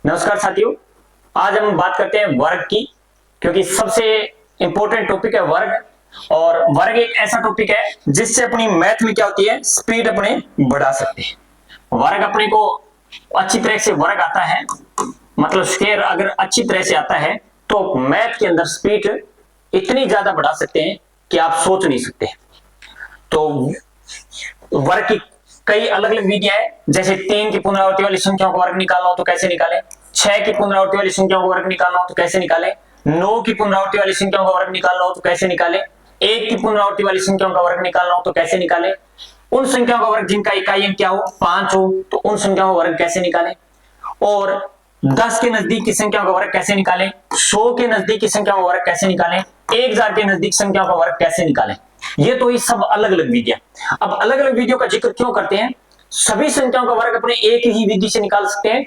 नमस्कार साथियों, आज हम बात करते हैं वर्ग की, क्योंकि सबसे इंपॉर्टेंट टॉपिक है वर्ग। और वर्ग एक ऐसा टॉपिक है जिससे अपनी मैथ में क्या होती है, स्पीड अपने बढ़ा सकते हैं। वर्ग अपने को अच्छी तरह से वर्ग आता है, मतलब स्क्वायर अगर अच्छी तरह से आता है तो मैथ के अंदर स्पीड इतनी ज्यादा बढ़ा सकते हैं कि आप सोच नहीं सकते। तो वर्ग की कई अलग अलग विधियां है, जैसे 3 की पुनरावृत्ति वाली संख्याओं का वर्ग निकालना हो तो कैसे निकालें, 6 की पुनरावृत्ति वाली संख्याओं का वर्ग निकालना हो तो कैसे निकालें, 9 की पुनरावृत्ति वाली संख्याओं का वर्ग निकालना हो तो कैसे निकालें, 1 की पुनरावृत्ति वाली संख्याओं का वर्ग निकालना हो तो कैसे निकालें, उन संख्याओं का वर्ग जिनका इकाई अंक क्या हो 5 हो तो उन संख्याओं का वर्ग कैसे निकालें, और 10 के नजदीक की संख्याओं का वर्ग कैसे निकालें, 100 के नजदीक की संख्याओं का वर्ग कैसे निकालें, 1000 के नजदीक संख्याओं का वर्ग कैसे निकालें। ये तो ये सब अलग अलग विधियां। अब अलग अलग विधियों का जिक्र क्यों करते हैं, सभी संख्याओं का वर्ग अपने एक ही विधि से निकाल सकते हैं,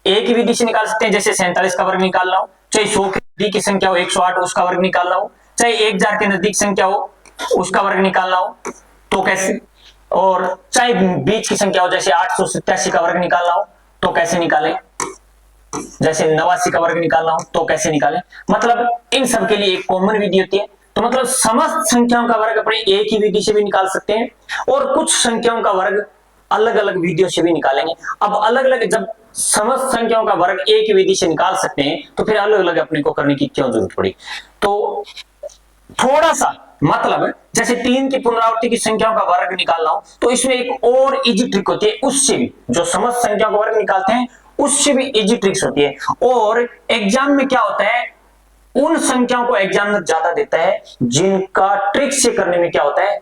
एक ही विधि से निकाल सकते हैं। जैसे 47 का वर्ग निकालना हो, चाहे 100 के नजदीक की संख्या हो 108 उसका वर्ग निकालना हो, चाहे 1000 के नजदीक संख्या हो उसका वर्ग निकालना हो तो कैसे, और चाहे बीच की संख्या हो जैसे 887 का वर्ग निकालना हो तो कैसे निकालें, जैसे 89 का वर्ग निकालना हो तो कैसे निकालें। मतलब इन सब के लिए एक कॉमन विधि होती है। तो मतलब समस्त संख्याओं का वर्ग अपने एक ही विधि से भी निकाल सकते हैं और कुछ संख्याओं का वर्ग अलग अलग विधियों से भी निकालेंगे। अब अलग अलग जब समस्त संख्याओं का वर्ग एक ही विधि से निकाल सकते हैं तो फिर अलग अलग अपने को करने की क्यों जरूरत पड़ी। तो थोड़ा सा मतलब जैसे 3 की पुनरावृत्ति की संख्याओं का वर्ग निकालना हो तो इसमें एक और इजी ट्रिक होती है, उससे भी जो समस्त संख्याओं का वर्ग निकालते हैं उससे भी इजी ट्रिक्स होती है। और एग्जाम में क्या होता है, उन संख्याओं को एग्जामिनर ज्यादा देता है जिनका ट्रिक से करने में क्या होता है,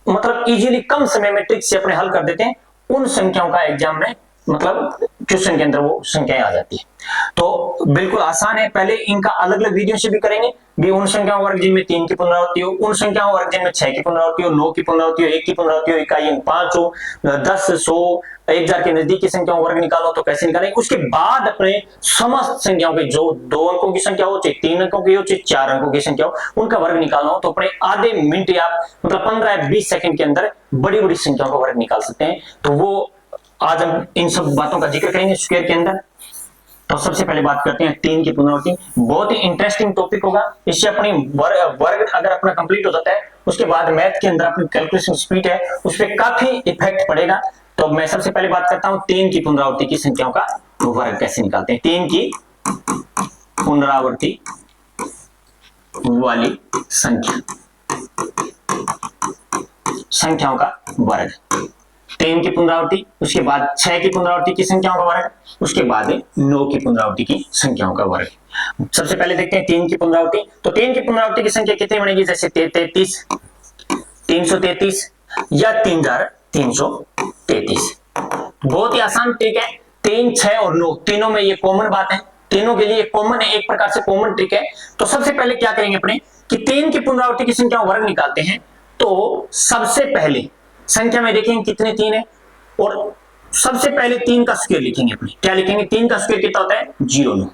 मतलब इजीली कम समय में ट्रिक से अपने हल कर देते हैं, उन संख्याओं का एग्जाम में मतलब क्वेश्चन के अंदर वो संख्याएं आ जाती है। तो बिल्कुल आसान है, पहले इनका अलग अलग वीडियो से भी करेंगे भी उन संख्याओं वर्ग जिनमें 3 की पुनरावृत्ति हो, उन संख्याओं वर्ग जिनमें 6 की पुनरावृत्ति हो, 9 की पुनरावृत्ति हो, 1 की पुनरावृत्ति हो, इकाई अंक 5 हो, 10 100 1000 के नजदीक की संख्याओं वर्ग निकालो तो कैसे निकालें। उसके बाद अपने समस्त संख्याओं के जो 2 अंकों की संख्या हो, चाहे 3 अंकों की हो, चाहे 4 अंकों की संख्या हो, उनका वर्ग निकालना हो तो अपने आधे मिनट या मतलब 15 या 20 सेकंड के अंदर बड़ी बड़ी संख्याओं का वर्ग निकाल सकते हैं। तो वो आज हम इन सब बातों का जिक्र करेंगे स्क्वायर के अंदर। तो सबसे पहले बात करते हैं 3 की पुनरावृत्ति, बहुत ही इंटरेस्टिंग टॉपिक होगा। इससे अपनी वर्ग अगर अपना कंप्लीट हो जाता है उसके बाद मैथ के अंदर अपनी कैलकुलेशन स्पीड है उस पर काफी इफेक्ट पड़ेगा। तो मैं सबसे पहले बात करता हूं 3 की पुनरावृत्ति की संख्याओं का वर्ग कैसे निकालते हैं। 3 की पुनरावृत्ति वाली संख्याओं का वर्ग, 3 की पुनरावृत्ति, उसके बाद 6 की पुनरावृत्ति की संख्याओं का वर्ग, उसके बाद 9 की पुनरावृत्ति की संख्याओं का वर्ग। सबसे पहले देखते हैं 3 की पुनरावृत्ति। तो 3 की पुनरावृत्ति की संख्या कितनी बनेगी, जैसे 33, 333 या 3333। बहुत ही आसान ट्रिक है, 3 6 और 9 तीनों में ये कॉमन बात है, तीनों के लिए कॉमन है, एक प्रकार से कॉमन ट्रिक है। तो सबसे पहले क्या करेंगे अपने कि 3 की पुनरावृत्ति की संख्या वर्ग निकालते हैं। तो सबसे पहले संख्या में देखेंगे कितने 3 है और सबसे पहले 3 का स्क्वायर लिखेंगे। अपने क्या लिखेंगे, 3 का स्क्वायर कितना होता है 0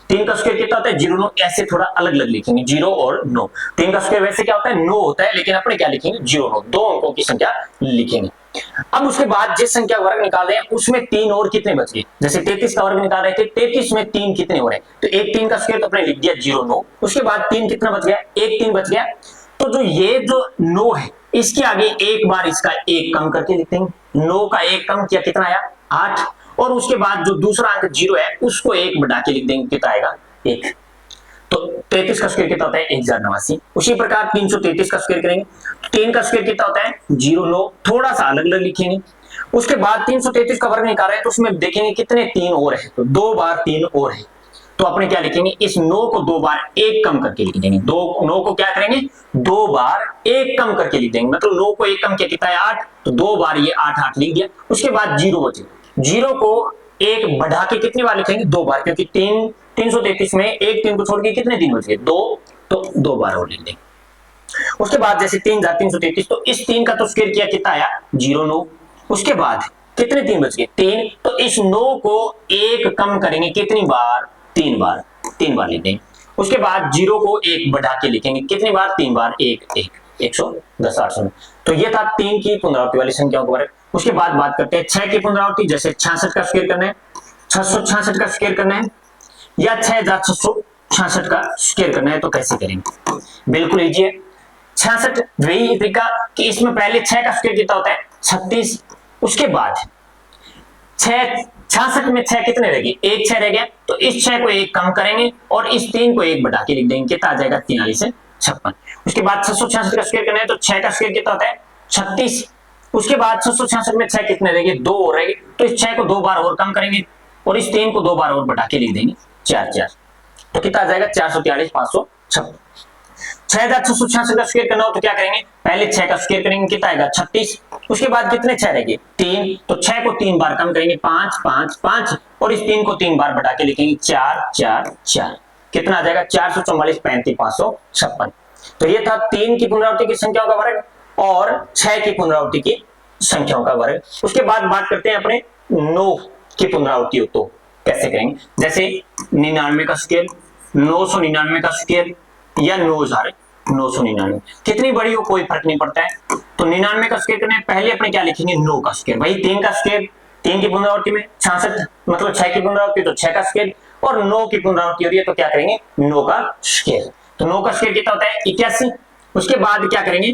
3 का स्क्वायर कितना होता है 0 ऐसे थोड़ा अलग अलग लिखेंगे 0 और 9। 3 का स्क्वायर वैसे क्या होता है 9 होता है, लेकिन अपने क्या लिखेंगे 0 दो अंकों की संख्या लिखेंगे। अब उसके बाद जिस संख्या वर्ग निकाल रहे हैं उसमें 3 और कितने बच गए, जैसे 33 का वर्ग निकाल रहे थे 33 में 3 कितने हो रहे हैं, तो एक 3 का स्क्वायर तो अपने लिख दिया 0 9, उसके बाद 3 कितना बच गया, एक 3 बच गया। तो जो ये जो 9 है इसके आगे एक बार इसका एक कम करके लिखते हैं, 9 का एक कम किया कितना आया 8, और उसके बाद जो दूसरा अंक 0 है उसको एक बढ़ा के लिख देंगे कितना आएगा 1। तो 33 का स्क्वायर कितना होता है 1089। उसी प्रकार 333 का स्क्वायर करेंगे, 3 का स्क्वायर कितना होता है 0 9, थोड़ा सा अलग अलग लिखेंगे। उसके बाद 333 का वर्ग निकाल रहे हैं तो उसमें देखेंगे कितने 3 और है, तो 2 बार 3 और है, तो अपने क्या लिखेंगे इस 9 को 2 बार 1 कम करके लिख देंगे। 9 को क्या करेंगे 2 बार 1 कम करके लिख देंगे, मतलब 9 को 1 कम किया कितना है 8, तो 2 बार ये 8 लिख दिया। उसके बाद 0 बचे, 0 को 1 बढ़ा के कितनी बार लिखेंगे 2 बार, क्योंकि 333 में एक 3 को छोड़ के कितने 3 बच गए 2, तो 2 बार और लिख देंगे। उसके बाद जैसे 3333, तो इस 3 का तो स्क्वायर किया कितना आया 0 9, उसके बाद कितने 3 बच गए 3, तो इस 9 को 1 कम करेंगे कितनी बार 3 बार लिख देंगे। उसके बाद 0 को 1 बढ़ा के लिखेंगे कितनी बार 3 बार 1 1 110 800। तो ये था 3 की पुनरावृत्ति वाली संख्याओं का वर्ग। उसके बाद बात करते हैं 6 की पुनरावृत्ति, जैसे 66 का स्क्वायर करना है, 666 का स्क्वायर करना है या 6666 का स्क्वायर करना है, तो कैसे करेंगे? बिल्कुल इजी है। 66 वही तरीका कि इसमें पहले 6 का स्क्वायर कितना होता है 36, उसके बाद 66 में 6 कितने रह गए, एक 6 रह गया, तो इस 6 को एक कम करेंगे और इस 3 को एक बढ़ा के लिख देंगे, कितना आ जाएगा 43 से 56। उसके बाद 666 का स्क्वायर करना है तो 6 का स्क्वायर कितना होता है 36, उसके बाद 666 में 6 कितने रहेंगे, 2 और रहेंगे, तो इस 6 को 2 बार और कम करेंगे और इस 3 को 2 बार और बढ़ा के लिख देंगे 4 4, तो कितना आ जाएगा 443 556। 6666 का स्क्वायर करना हो तो क्या करेंगे, पहले 6 का स्क्वायर करेंगे, कितना आएगा 36, उसके बाद कितने 6 रहेंगे 3, तो 6 को 3 बार कम करेंगे 5 5 5 और इस 3 को 3 बार बढ़ा के लिखेंगे 4 4 4, कितना आ जाएगा 444 35 556। तो ये था 3 की पुनरावृत्ति की संख्याओं का वर्ग और 6 की पुनरावृत्ति की संख्याओं का वर्ग। उसके बाद बात करते हैं अपने 9 की पुनरावृत्ति हो तो कैसे करेंगे, जैसे 99 का स्क्वायर, 999 का स्क्वायर या 9999, कितनी बड़ी हो कोई फर्क नहीं पड़ता है। तो 99 का स्क्वायर करने पहले अपने क्या लिखेंगे 9 का स्क्वायर, भाई 3 का स्क्वायर 3 की पुनरावृत्ति में 66 मतलब 6 की पुनरावृत्ति तो 6 का स्क्वायर और 9 की पुनरावृत्ति हो रही है तो क्या करेंगे 9 का स्क्वायर, तो 9 का स्क्वायर कितना होता है 81। उसके बाद क्या करेंगे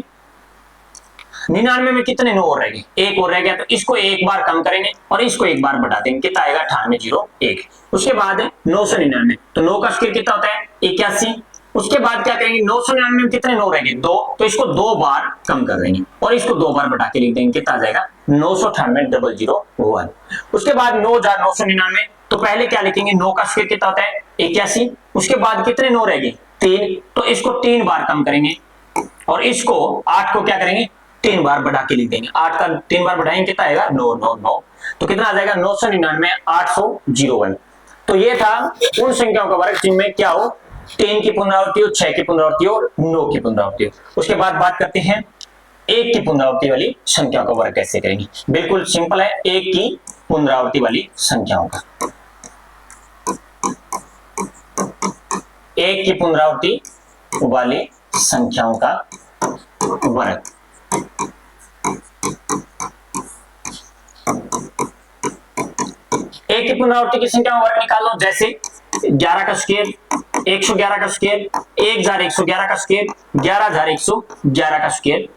99 में कितने 9 और रह गए, एक और रह गया, तो इसको एक बार कम करेंगे और इसको एक बार बढ़ा देंगे, कितना आएगा 9801। उसके बाद 999, तो 9 का स्क्वायर कितना होता है 81। उसके बाद क्या करेंगे 999 में कितने 9 रहेंगे 2, तो इसको 2 बार कम कर देंगे और इसको 2 बार बढ़ा के लिख देंगे, कितना आ जाएगा 998,001। उसके बाद 9999, तो पहले क्या लिखेंगे 9 का स्क्वायर कितना होता है 81, उसके बाद कितने 9 रहेंगे 3, तो इसको 3 बार कम करेंगे और इसको 8 को क्या करेंगे 3 बार बढ़ा के लिख देंगे, 8 का 3 बार बढ़ाएंगे कितना आएगा 999, तो कितना आ जाएगा 999 801। तो ये था उन संख्याओं का वर्ग जिनमें क्या हो 3 की पुनरावृत्ति हो, 6 की पुनरावृत्ति हो, 9 की पुनरावृत्ति हो। उसके बाद बात करते हैं 1 की पुनरावृत्ति वाली संख्याओं का वर्ग कैसे करेंगे। बिल्कुल सिंपल है 1 की पुनरावृत्ति वाली संख्याओं का, 1 की पुनरावृत्ति वाली संख्याओं का वर्ग। एक की पुनरावृत्ति की संख्या वर्ग निकालो, जैसे 11 का स्क्वायर, 111 का स्क्वायर, 1111 का स्क्वायर, 11111 का स्क्वायर।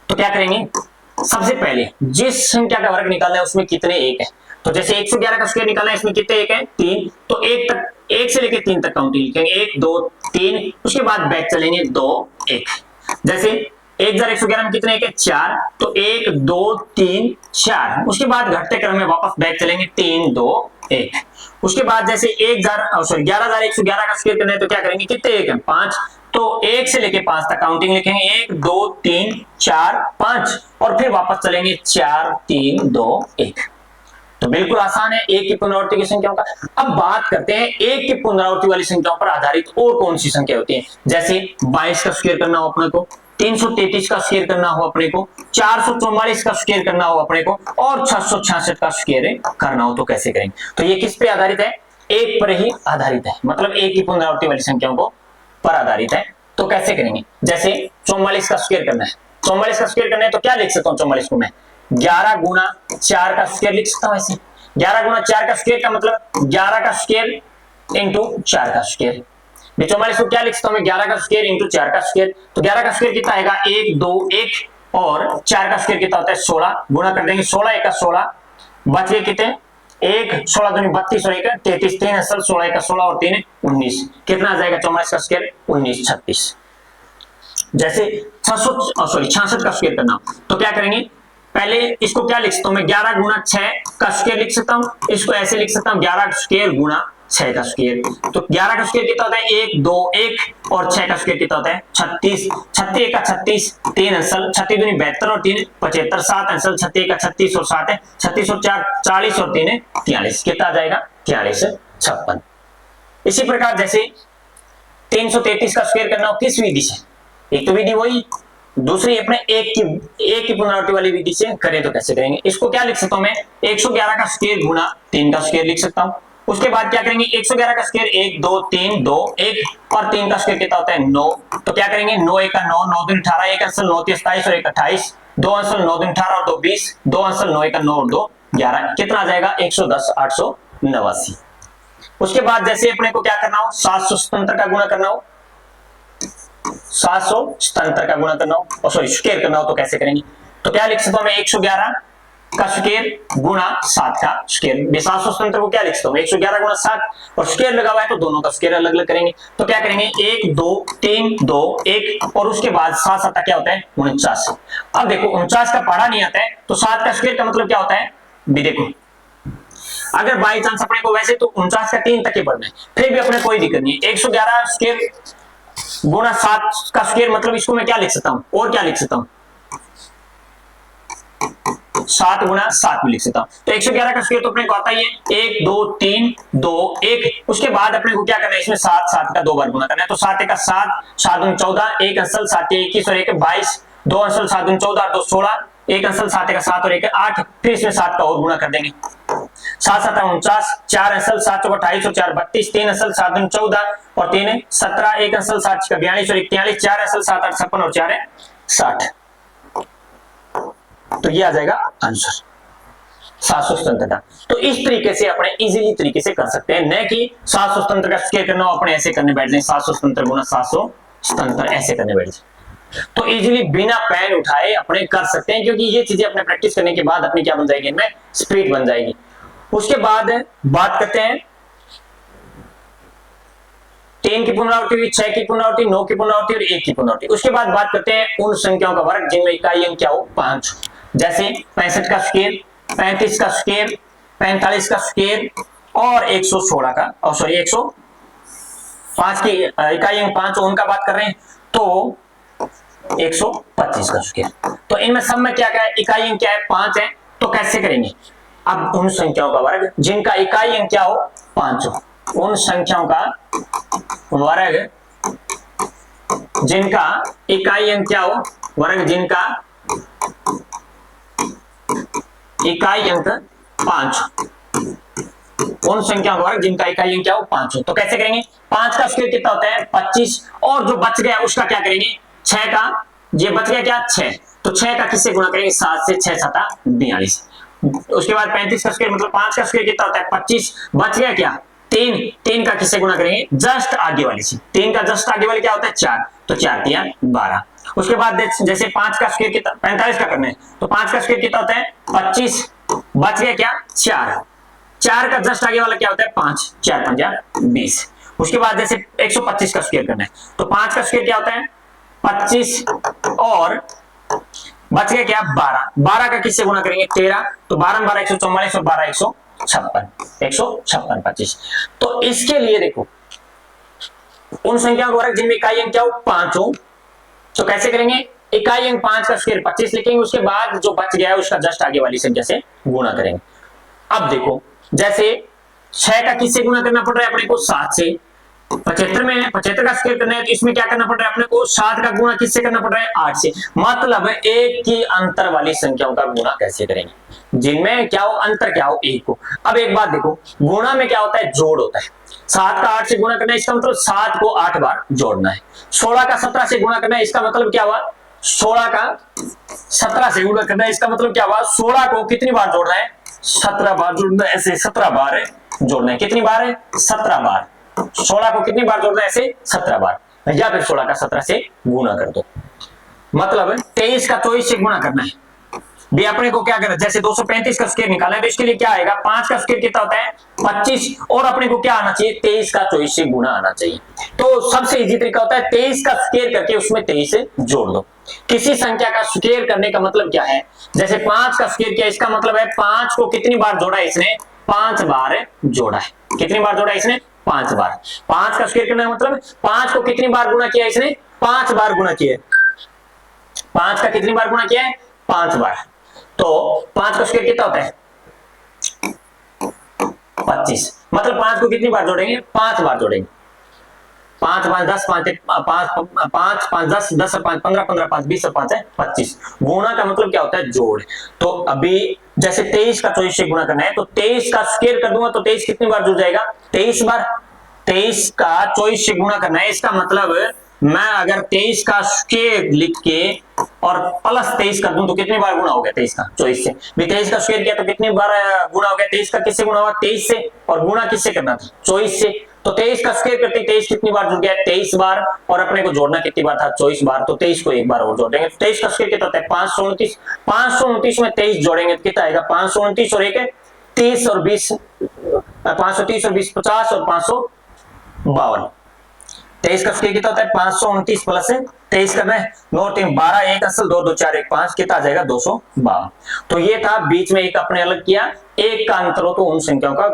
तो क्या करेंगे सबसे पहले जिस संख्या का वर्ग निकालना है उसमें कितने एक है, तो जैसे 111 का स्क्वायर निकालना है इसमें कितने एक है 3, तो 1 तक 1 से लेकर 3 तक काउंटिंग लिखेंगे 1 2 3, उसके बाद बैक चलेंगे 2 1। जैसे 1111 में कितने एक है 4, तो 1 2 3 4, उसके बाद घटते क्रम में वापस बैक चलेंगे 3 2 1। उसके बाद जैसे 11111 का स्क्वायर करना है तो क्या करेंगे कितने एक है 5, तो 1 से लेके 5 तक काउंटिंग लिखेंगे 1 2 3 4 5 और फिर वापस चलेंगे 4 3 2 1। तो बिल्कुल आसान है 1 की पुनरावृत्ति की संख्याओं का। अब बात करते हैं 1 की पुनरावृत्ति वाली संख्याओं पर आधारित और कौन सी संख्या होती है, जैसे 22 का स्क्वायर करना हो अपने को, 333 का स्क्वायर करना हो अपने को, 444 का स्क्वायर करना हो अपने को और 666 का स्क्वायर करना हो, तो कैसे करेंगे। तो ये किस पे आधारित है 1 पर ही आधारित है, मतलब 1 की पुनरावृत्ति वाली संख्याओं को पर आधारित है। तो कैसे करेंगे, जैसे 44 का स्क्वायर करना है, 44 का स्क्वायर करना है तो क्या लिख सकता हूं 44 को मैं 11 गुना 4 का स्क्वायर लिख सकता हूं। ऐसे 11 गुना 4 का स्क्वायर का मतलब 11 का स्क्वायर इंटू 4 का स्क्वायर। 44 को क्या लिख सकता हूं मैं 11 का स्क्वायर इंटू 4 का स्क्वायर, तो 11 का स्क्वायर कितना आएगा 1 2 1 और 4 का स्क्वायर कितना होता है 16, गुणा कर देंगे 16 1 का 16, बच गए कितने 1 16 दूनी 32 और 1 33, 3 असल 16 1 16 और 3 19, कितना आ जाएगा 44 का स्क्वायर 19 36। जैसे 66 का स्क्वायर करना तो क्या करेंगे, पहले इसको क्या लिख सकता हूं मैं 11 गुना 6 का स्क्वायर लिख सकता हूं, इसको ऐसे लिख सकता हूं 11 स्क्वायर गुना 6 का स्क्वायर, तो 11 का स्क्वायर कितना होता है 1 2 1 और 6 का स्क्वायर कितना होता है 36, 36 1 का 36, 3 अंसल 36 दूनी 72 और 3 75, 7 अंसल 36 का 36 और 7 है 36 और 4 40 और 3 43, कितना आ जाएगा 43 56। इसी प्रकार जैसे 333 का स्क्वायर करना हो किस विधि से, एक तो विधि वही, दूसरी अपने एक की पुनरावृत्ति वाली विधि से करें तो कैसे करेंगे। इसको क्या लिख सकता हूं मैं 111 का स्क्वायर गुना 3 का स्क्वायर लिख सकता हूं। उसके बाद क्या करेंगे 111 का स्क्वायर 1 2 3 2 1 और 3 का स्क्वायर कितना होता है 9, तो क्या करेंगे 9 1 का 9 9 दूनी 18, 1 अंसल 9 27 और 1 28, 2 अंसल 9 दूनी 18 और 2 20, 2 अंसल 9 1 का 9 और 2 11, कितना आ जाएगा 110 800 89। उसके बाद जैसे अपने को क्या करना हो, 777 का गुणा करना हो, 777 का गुणा करना हो, और सॉरी स्क्वायर करना हो, तो कैसे करेंगे, तो क्या लिख सकता हूं मैं, 111 का स्क्वायर गुणा 7 का स्क्वायर। 777 को क्या लिख सकता हूं, 111 गुणा 7, और स्क्वायर लगा हुआ है तो दोनों का स्क्वायर अलग अलग करेंगे। तो क्या करेंगे, 1 2 3 2 1, और उसके बाद 7 7 क्या होता है, 49। अब देखो 49 का पढ़ा नहीं आता है, तो 7 का स्क्वायर का मतलब क्या होता है भी देखो, अगर बाई चांस अपने को वैसे तो 49 का 3 तक ही पढ़ना है, फिर भी अपने कोई दिक्कत नहीं है। 111 स्क्वायर गुणा 7 का स्क्वायर मतलब इसको मैं क्या लिख सकता हूं, और क्या लिख सकता हूं, 7 गुणा 7 भी लिख सकता हूं। तो 111 का स्क्वायर तो अपने को आता ही है 1 2 3 2 1, उसके बाद अपने को क्या करना है, इसमें 7 7 का 2 बार गुणा करना है। तो 7 का 7, 7 दूनी 14, 1 अंसल 7 21 और 1 22, 2 अंसल 7 दूनी 14 2 16, 1 अंसल 7 का 7 और 1 8, फिर इसमें 7 का और गुणा कर देंगे, 7 7 49, 4 अंसल 7 चौका 28 और 4 32, 3 अंसल 7 दूनी 14 और 3 17, 1 अंसल 7 का 42 और 1 43, 4 अंसल 7 8 56 और 4 60। तो ये आ जाएगा आंसर 777 का। तो इस तरीके से अपने इजीली तरीके से कर सकते हैं, न कि 777 का स्क्वायर करना हो अपने ऐसे करने बैठ जाए, 777 गुना 777 ऐसे करने बैठ जाए। तो इजीली बिना पेन उठाए अपने कर सकते हैं, क्योंकि ये चीजें अपने प्रैक्टिस करने के बाद अपनी क्या बन जाएगी, इनमें स्पीड बन जाएगी। उसके बाद बात करते हैं 3 की पुनरावृत्ति हुई, 6 की पुनरावृत्ति, 9 की पुनरावृत्ति और 1 की पुनरावृत्ति। उसके बाद बात करते हैं उन संख्याओं का वर्ग जिनमें इकाई अंक क्या हो 5, जैसे 65 का स्क्वायर, 35 का स्क्वायर, 45 का स्क्वायर और 116 का, और सॉरी 105 की इकाई अंक 5 उनका बात कर रहे हैं, तो 125 का स्क्वायर। तो इनमें सब में क्या क्या है, इकाई अंक क्या है 5 है, तो कैसे करेंगे, अब उन संख्याओं का वर्ग जिनका इकाई अंक क्या हो 5 हो, उन संख्याओं का वर्ग जिनका इकाई अंक क्या हो, वर्ग जिनका इकाई अंक 5, उन संख्याओं का वर्ग जिनका इकाई अंक क्या हो 5 हो। तो कैसे करेंगे, 5 का स्क्वायर कितना होता है 25, और जो बच गया उसका क्या करेंगे 6 का, ये बच गया क्या 6, तो 6 का किससे गुणा करेंगे 7 से, 6 7 42। उसके बाद 35 का स्क्वायर मतलब 5 का स्क्वायर कितना होता है 25, बच गया क्या 3, 3 का किससे गुणा करेंगे जस्ट आगे वाले से, 3 का जस्ट आगे वाले क्या होता है 4, तो 4 दिया 12। उसके बाद जैसे 5 का स्क्वायर कितना 45 का करना है, तो 5 का स्क्वायर कितना होता है 25, बच गया क्या 4, 4 का जस्ट आगे वाला क्या होता है 5, 4 5 20। उसके बाद जैसे 125 का स्क्वायर करना है, तो 5 का स्क्वायर क्या होता है 25 और बच गया क्या 12, 12 का किससे गुणा करेंगे 13, तो 12 12 144 और 12 156 25। तो इसके लिए देखो उन संख्याओं का वर्ग जिनमें इकाई अंक क्या हो 5 हो, तो कैसे करेंगे, इकाई अंक 5 का स्क्वायर 25 लिखेंगे, उसके बाद जो बच गया है उसका जस्ट आगे वाली संख्या से गुणा करेंगे। अब देखो जैसे 6 का किससे गुणा करना पड़ रहा है अपने को 7 से, 75 में 75 का स्क्वायर करना है, तो इसमें क्या करना पड़ रहा है अपने को 7 का गुणा किससे करना पड़ रहा है 8 से, मतलब एक की अंतर वाली संख्याओं का गुणा कैसे करेंगे, जिनमें क्या हो अंतर क्या हो 1 को। अब एक बात देखो, गुणा में क्या होता है जोड़ होता है, 7 का 8 से गुणा करना है इसका मतलब 7 को 8 बार जोड़ना है, 16 का 17 से गुणा करना है इसका मतलब क्या हुआ 16 का 17 से गुणा करना है इसका मतलब क्या हुआ 16 को कितनी बार जोड़ना है 17 बार जोड़ना है, ऐसे 17 बार जोड़ना है, कितनी बार है 17 बार, 16 को कितनी बार जोड़ना है ऐसे 17 बार, या फिर 16 का 17 से गुणा कर दो, मतलब 23 का 24 से गुणा करना है। भी अपने को क्या करना, जैसे 235 का स्क्वायर निकालना है तो इसके लिए क्या आएगा 5 का स्क्वायर कितना होता है 25, और अपने को क्या आना चाहिए 23 का 24 से गुणा आना चाहिए। तो सबसे इजी तरीका होता है 23 का स्क्वायर करके उसमें 23 से जोड़ दो। किसी संख्या का स्क्वायर करने का मतलब क्या है, जैसे 5 का स्क्वायर किया इसका मतलब है 5 को कितनी बार जोड़ा है इसने 5 बार जोड़ा है, कितनी बार जोड़ा है इसने 5 बार। 5 का स्क्वायर करने का मतलब 5 को कितनी बार गुणा किया इसने 5 बार गुणा किया, 5 का कितनी बार गुणा किया है 5 बार, तो 5 का स्क्वायर कितना होता है 25, मतलब 5 को कितनी बार जोड़ेंगे 5 बार जोड़ेंगे, 5 5 10 5 5 5 10 10 5 15 15 5 20 और 5 है 25। गुणा का मतलब क्या होता है जोड़। तो अभी जैसे 23 का 24 से गुणा करना है, तो 23 का स्क्वायर कर दूंगा तो 23 कितनी बार जुड़ जाएगा 23 बार, 23 का 24 से गुणा करना है इसका मतलब मैं अगर 23 का स्क्वायर लिख के और प्लस 23 कर दूं तो कितनी बार गुणा हो गया 23 का 24 से। भी 23 का स्क्वायर किया तो कितनी बार गुणा हो गया, 23 का किससे गुणा हुआ 23 से, और गुणा किससे करना था 24 से। तो 23 का स्क्वायर करते 23 कितनी बार जुड़ गया 23 बार, और अपने को जोड़ना कितनी बार था 24 बार, तो 23 को एक बार और जोड़ देंगे। 23 का स्क्वायर कितना होता है 529, 529 में 23 जोड़ेंगे तो कितना आएगा 529 और 1 30 और 20 530 और 20 50 और 552। 23 का स्क्वायर कितना होता है 529 प्लस 23 करना है 9 3 12 1 असल 2 2 4 1 5 कितना आ जाएगा 252। तो ये था बीच में एक अपने अलग किया, एक का अंतर हो तो उन संख्याओं का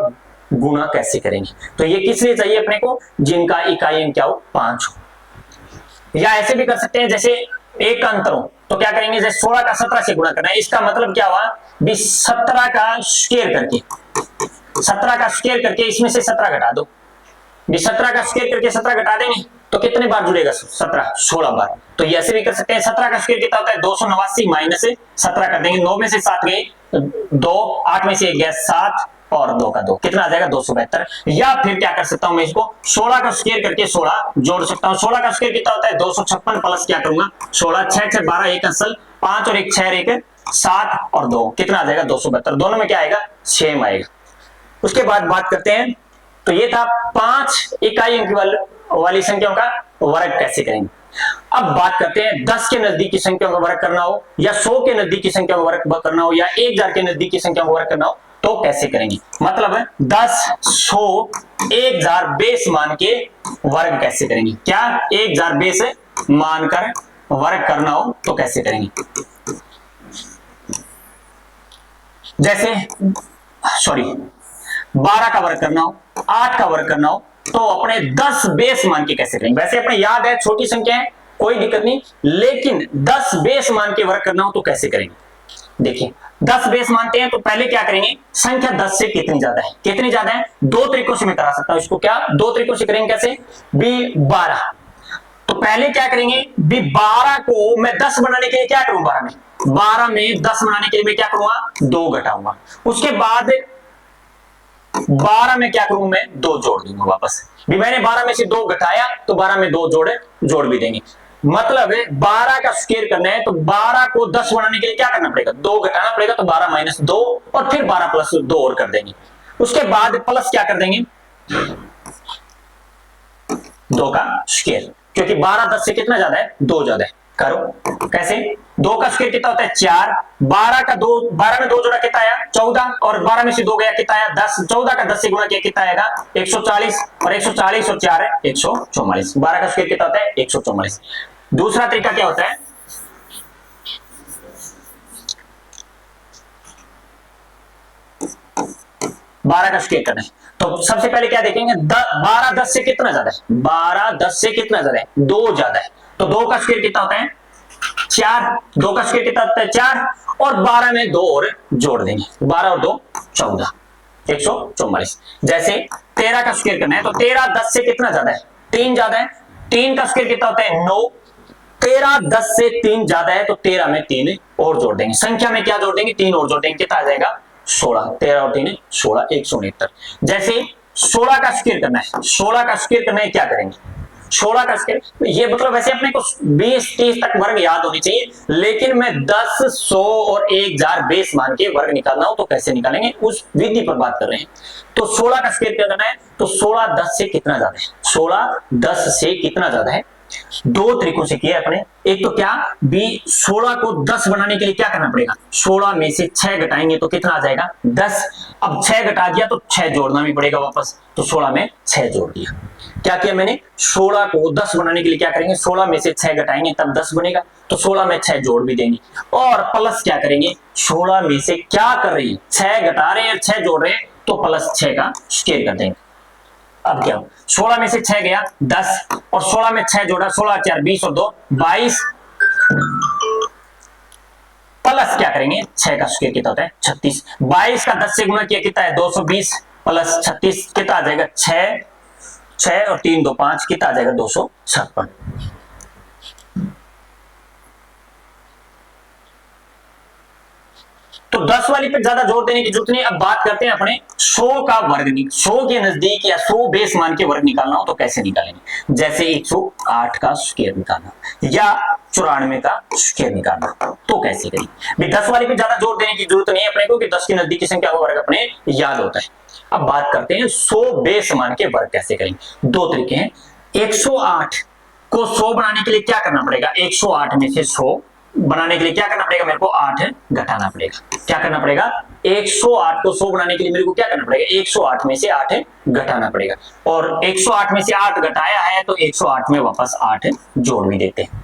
गुणा कैसे करेंगे। तो ये किस लिए चाहिए अपने को, जिनका इकाई अंक क्या हो 5 हो। या ऐसे भी कर सकते हैं जैसे एक का अंतर हो तो क्या करेंगे, जैसे 16 का 17 से गुणा करना है, इसका मतलब क्या हुआ भी 17 का स्क्वायर करके 17 का स्क्वायर करके इसमें से 17 घटा दो। 17 का स्क्वायर करके 17 घटा देंगे तो कितने बार जुड़ेगा 17 16 बार। तो ये ऐसे भी कर सकते हैं 17 का स्क्वायर कितना होता है 289 माइनस 17 कर देंगे, 9 में से 7 गए 2, 8 में से 1 गया 7 और 2 का 2 कितना आ जाएगा 272। या फिर क्या कर सकता हूं मैं इसको 16 का स्क्वायर करके 16 जोड़ सकता हूं। 16 का स्क्वायर कितना होता है 256 प्लस क्या करूंगा 16 6 6 12 1 असल 5 और 1 6 1 7 और 2 कितना आ जाएगा 272। दोनों में क्या आएगा सेम आएगा। उसके बाद बात करते हैं, तो ये था 5 इकाई अंक वाली संख्याओं का वर्ग कैसे करेंगे। अब बात करते हैं 10 के नजदीकी संख्याओं का वर्ग करना हो, या 100 के नजदीकी संख्याओं का वर्ग करना हो, या 1000 के नजदीकी संख्याओं का वर्ग करना हो तो कैसे करेंगे। मतलब है 10 100 1000 बेस मान के वर्ग कैसे करेंगे। क्या 1000 बेस मानकर वर्ग करना हो तो कैसे करेंगे। जैसे 12 का वर्ग करना हो 8 का वर्ग करना हो तो अपने 10 बेस मान के कैसे करेंगे। वैसे अपने याद है छोटी संख्या है कोई दिक्कत नहीं, लेकिन 10 बेस मान के वर्ग करना हो तो कैसे करेंगे। देखिए 10 बेस मानते हैं तो पहले क्या करेंगे, संख्या 10 से कितनी ज्यादा है, कितनी ज्यादा है, दो तरीकों से मैं करा सकता हूं इसको। क्या दो तरीकों से करेंगे, कैसे बी 12। तो पहले क्या करेंगे बी 12 को मैं 10 बनाने के लिए क्या करूं 12 में 10 बनाने के लिए मैं क्या करूंगा 2 घटाऊंगा। उसके बाद 12 में क्या करूं मैं 2 जोड़ दूंगा वापस। भी मैंने 12 में से 2 घटाया तो 12 में 2 जोड़ भी देंगे। मतलब है 12 का स्क्वायर करना है तो 12 को 10 बनाने के लिए क्या करना पड़ेगा 2 घटाना पड़ेगा, तो 12 माइनस 2 और फिर 12 प्लस 2 और कर देंगे। उसके बाद प्लस क्या कर देंगे 2 का स्क्वायर, क्योंकि 12 10 से कितना ज्यादा है 2 ज्यादा है। करो कैसे, 2 का स्क्वायर कितना होता है 4, 12 में 2 जोड़ा कितना आया 14, और 12 में से 2 गया कितना आया 10, 14 का 10 से गुणा किया कितना आएगा 140, और 140 और 4 है 144। 12 का स्क्वायर कितना होता है 144। दूसरा तरीका क्या होता है, बारह का स्क्वायर करना है तो सबसे पहले क्या देखेंगे 12 10 से कितना ज्यादा है, 12 10 से कितना ज्यादा है 2 ज्यादा है, तो 2 का स्क्वायर कितना होता है 4, 2 का स्क्वायर कितना होता है 4, और 12 में 2 और जोड़ देंगे, 12 और 2 14 144। जैसे 13 का स्क्वायर करना है तो 13 10 से कितना ज्यादा है 3 ज्यादा है, 3 का स्क्वायर कितना होता है 9, 13 10 से 3 ज्यादा है तो 13 में 3 और जोड़ देंगे, संख्या में क्या जोड़ देंगे 3 और जोड़ देंगे, कितना आ जाएगा 16, 13 और 3 16 169। जैसे 16 का स्क्वायर करना है, 16 का स्क्वायर करना है क्या करेंगे 16 का स्क्वायर, ये मतलब वैसे अपने को 20 30 तक वर्ग याद होनी चाहिए, लेकिन मैं 10 100 और 1000 बेस मान के वर्ग निकालना हो तो कैसे निकालेंगे उस विधि पर बात कर रहे हैं। तो 16 का स्क्वायर क्या करना है तो 16 10 से कितना ज्यादा है, 16 10 से कितना ज्यादा है, दो तरीकों से किया अपने। एक तो क्या भी 16 को 10 बनाने के लिए क्या करना पड़ेगा 16 में से 6 घटाएंगे तो कितना आ जाएगा 10। अब 6 घटा दिया तो 6 जोड़ना भी पड़ेगा वापस, तो 16 में 6 जोड़ दिया। क्या किया मैंने 16 को 10 बनाने के लिए क्या करेंगे 16 में से 6 घटाएंगे तब 10 बनेगा, तो 16 में 6 जोड़ भी देंगे, और प्लस क्या करेंगे 16 में से क्या कर रहे हैं 6 घटा रहे हैं 6 जोड़ रहे हैं तो प्लस 6 का स्क्वायर कर देंगे। अब क्या 16 में से 6 गया 10, और 16 में 6 जोड़ा 16 4 20 और 2 22, प्लस क्या करेंगे 6 का स्क्वायर कितना होता है 36, 22 का 10 से गुणा किया कितना है 220 प्लस 36 कितना आ जाएगा 6 और 3 2 5 कितना आ जाएगा 256। तो 10 वाली पे ज्यादा जोर देने की जरूरत नहीं। अब बात करते हैं अपने 100 का वर्ग, 100 के नजदीक या 100 बेस मान के वर्ग निकालना हो तो कैसे निकालेंगे। जैसे 108 का स्क्वायर निकालना या 94 का स्क्वायर निकालना तो कैसे करेंगे। 10 वाली पे ज्यादा जोर देने की जरूरत नहीं है अपने को, कि 10 की नजदीक की संख्या का वर्ग अपने याद होता है। अब बात करते हैं 100 बेस मान के वर्ग कैसे करेंगे। दो तरीके हैं। 108 को 100 बनाने के लिए क्या करना पड़ेगा, 108 में से 100 बनाने के लिए क्या करना पड़ेगा, मेरे को 8 घटाना पड़ेगा। क्या करना पड़ेगा, 108 को 100 बनाने के लिए मेरे को क्या करना पड़ेगा, 108 में से 8 घटाना पड़ेगा। और 108 में से 8 घटाया है तो 108 में वापस 8 जोड़ भी देते हैं।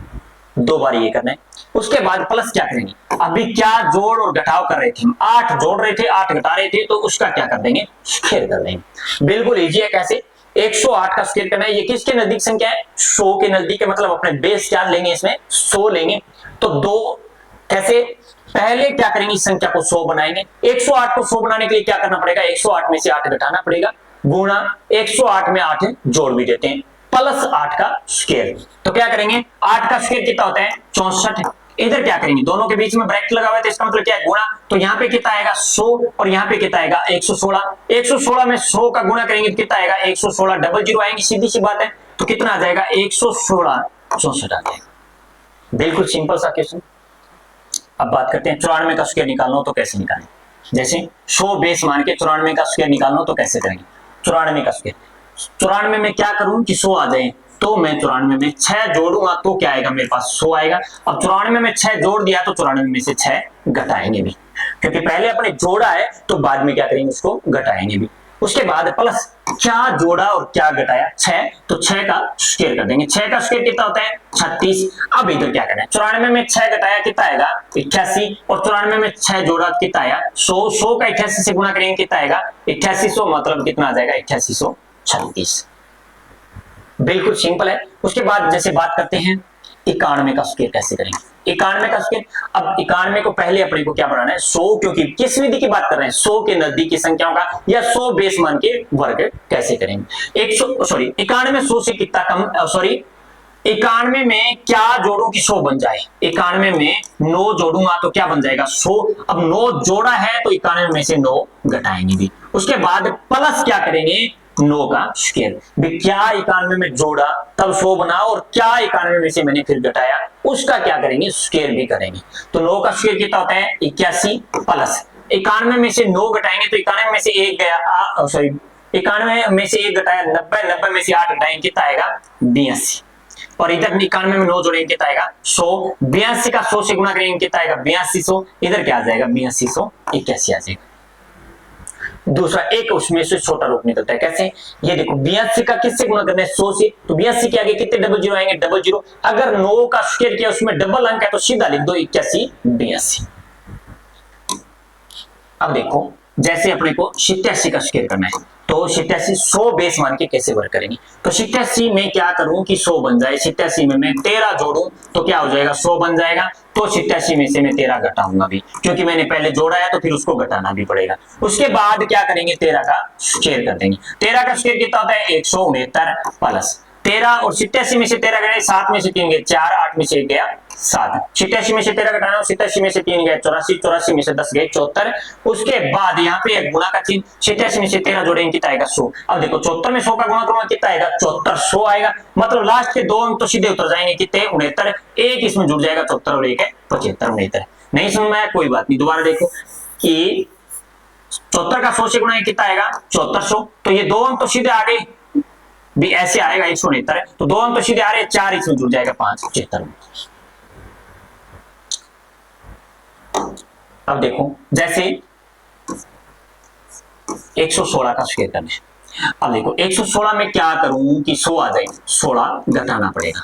दो बार ये करना है। उसके बाद प्लस क्या करेंगे, अभी क्या जोड़ और घटाव कर रहे थे, 8 जोड़ रहे थे 8 घटा रहे थे, तो उसका क्या कर देंगे, स्क्वायर कर देंगे। बिल्कुल इजी है। कैसे, 108 का स्क्वायर करना है। ये किसके नजदीक संख्या है, 100 के नजदीक है, मतलब अपने बेस क्या लेंगे इसमें, 100 लेंगे। तो दो कैसे, पहले क्या करेंगे, इस संख्या को 100 बनाएंगे। 108 को 100 बनाने के लिए क्या करना पड़ेगा, 108 में से 8 घटाना पड़ेगा, गुणा 108 में 8 जोड़ भी देते हैं, प्लस 8 का स्क्वायर। तो क्या करेंगे, 8 का स्क्वायर कितना होता है, 64। इधर क्या करेंगे, दोनों के बीच में ब्रैकेट लगा हुआ है तो इसका मतलब क्या है, गुणा। तो यहाँ पे कितना आएगा 100 और यहाँ पे कितना आएगा 116। 116 में 100 का गुणा करेंगे तो कितना आएगा 116, डबल जीरो आएंगे, सीधी सी बात है। तो कितना आ जाएगा 116, 64 आ जाएगा। बिल्कुल सिंपल सा क्वेश्चन। अब बात करते हैं 94 का स्क्वायर निकालना हो तो कैसे निकालें। जैसे 100 बेस मान के 94 का स्क्वायर निकालना हो तो कैसे करेंगे। 94 का स्क्वायर, 94 में क्या करूं कि 100 आ जाए, तो मैं 94 में 6 जोड़ूंगा तो क्या आएगा, मेरे पास 100 आएगा। अब 94 में 6 जोड़ दिया तो 94 में से 6 घटाएंगे भी, क्योंकि पहले अपने जोड़ा है तो बाद में क्या करेंगे, उसको घटाएंगे भी। उसके बाद प्लस क्या जोड़ा और क्या घटाया, 6, तो 6 का स्क्वायर कर देंगे। 6 का स्क्वायर कितना होता है 36। अब इधर क्या करना है, 94 में 6 घटाया कितना आएगा 88, और 94 में 6 जोड़ा कितना आया 100। 100 का 88 से गुणा करेंगे कितना आएगा 8800, मतलब कितना आ जाएगा 8836। बिल्कुल सिंपल है। उसके बाद जैसे बात करते हैं 91 का स्क्वायर कैसे करेंगे। 91 का स्क्वायर, अब 91 को पहले अपने को क्या बनाना है 100, क्योंकि किस विधि की बात कर रहे हैं, 100 के नजदीक की संख्याओं का या 100 बेस मान के वर्ग कैसे करेंगे। 91 100 से कितना कम, 91 में क्या जोड़ू कि 100 बन जाए। 91 में 9 जोड़ूंगा तो क्या बन जाएगा 100। अब 9 जोड़ा है तो 91 में से 9 घटाएंगे भी। उसके बाद प्लस क्या करेंगे 9 का स्क्वायर। क्या 91 में जोड़ा तब 100 बना, और क्या 91 में से मैंने फिर घटाया उसका क्या करेंगे स्क्वायर भी करेंगे। तो 9 का स्क्वायर कितना होता है 81, प्लस 91 में से 9 घटाएंगे तो 91 में से 1 गया, 91 में से 1 घटाया 90, 90 में से 8 घटाएंगे कितना आएगा 82, और इधर 91 में 9 जोड़ेंगे कितना आएगा 100। 82 का 100 से गुणा करेंगे कितना आएगा 8200, इधर क्या आ जाएगा 8281 आ जाएगा। दूसरा एक उसमें से छोटा रूप निकलता है, कैसे, ये देखो 82 का किससे गुणा करना है 100 से, तो 82 के आगे कितने डबल जीरो आएंगे, डबल जीरो। अगर 9 का स्क्वायर किया उसमें डबल अंक है तो सीधा लिख दो 81 82। अब देखो जैसे अपने को 87 का स्क्वायर करना है, तो 87 100 बेस मान के कैसे वर्क करेंगे। तो 87 में क्या करूं कि 100 बन जाए, 87 में मैं 13 जोड़ूं तो क्या हो जाएगा 100 बन जाएगा। तो 87 में से मैं 13 घटाऊंगा भी, क्योंकि मैंने पहले जोड़ा है तो फिर उसको घटाना भी पड़ेगा। उसके बाद क्या करेंगे 13 का स्क्वायर कर देंगे। 13 का स्क्वायर कितना होता है 169, प्लस 13 और 87 में से 13 गए 7 में से 3 गए 4, 8 में से 1 गया 7, 87 में से 13 घटाना, 87 में से 3 गए 84, 84 में से 10 गए 74। उसके बाद यहाँ पे एक गुणा का चिन्ह, 87 में से 13 जोड़ेंगे कितना आएगा 100। अब देखो 74 में 100 का गुणा करूंगा कितना आएगा 7400 आएगा, मतलब लास्ट के 2 अंक तो सीधे उतर जाएंगे कितने 69, एक इसमें जुड़ जाएगा 74 और एक है 75 69। नहीं समझ में आया कोई बात नहीं, दोबारा देखो कि 74 का 100 से गुणा कितना आएगा 7400, तो ये 2 अंक तो सीधे आ गए भी ऐसे आएगा 169 है, तो 2 अंक तो सीधे आ रहे हैं 4 इसमें जुड़ जाएगा 5 75। अब देखो जैसे 116 का स्क्वायर करना है। अब देखो 116 में क्या करूं कि 100 आ जाए, 16 घटाना पड़ेगा,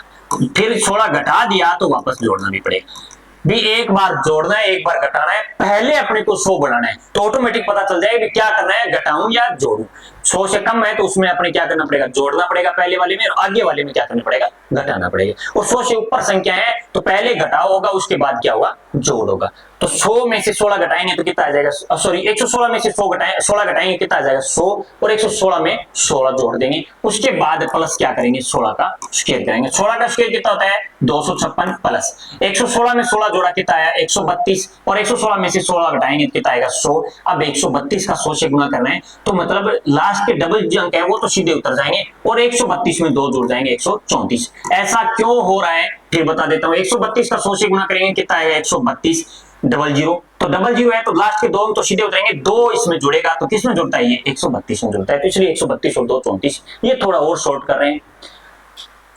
फिर 16 घटा दिया तो वापस जोड़ना भी पड़ेगा भी। एक बार जोड़ना है एक बार घटाना है, पहले अपने को 100 बनाना है तो ऑटोमेटिक पता चल जाएगा कि क्या करना है घटाऊं या जोड़ूं। 100 से कम है तो उसमें अपने क्या करना पड़ेगा, जोड़ना पड़ेगा पहले वाले में, और आगे वाले में क्या करना पड़ेगा, घटाना पड़ेगा। और 100 से ऊपर संख्या है तो पहले घटाव होगा, उसके बाद क्या होगा, जोड़ होगा। तो 100 में से 16 घटाएंगे तो कितना आ जाएगा, सॉरी 116 में से 16 घटाएंगे कितना आ जाएगा 100, और 116 में 16 जोड़ देंगे, उसके बाद प्लस क्या करेंगे 16 का स्क्वायर करेंगे। 16 का स्क्वायर कितना होता है 256 प्लस 116 में 16 जोड़ा कितना आया 132, और 116 में से 16 घटाएंगे कितना आएगा 100। अब 132 का 100 से गुणा करना है तो मतलब लास्ट के डबल जो अंक है वो तो सीधे उतर जाएंगे, और 132 में 2 जुड़ जाएंगे 134। ऐसा क्यों हो रहा है फिर बता देता हूं। 132 का 100 से गुणा करेंगे कितना आएगा 132, डबल जीरो, तो डबल जीरो है तो लास्ट के 2 तो सीधे उतरेंगे, 2 इसमें जुड़ेगा तो किसमें जुड़ता है ये 132 में जुड़ता है, तो इसलिए 132 और 2 34। ये थोड़ा और शॉर्ट कर रहे हैं।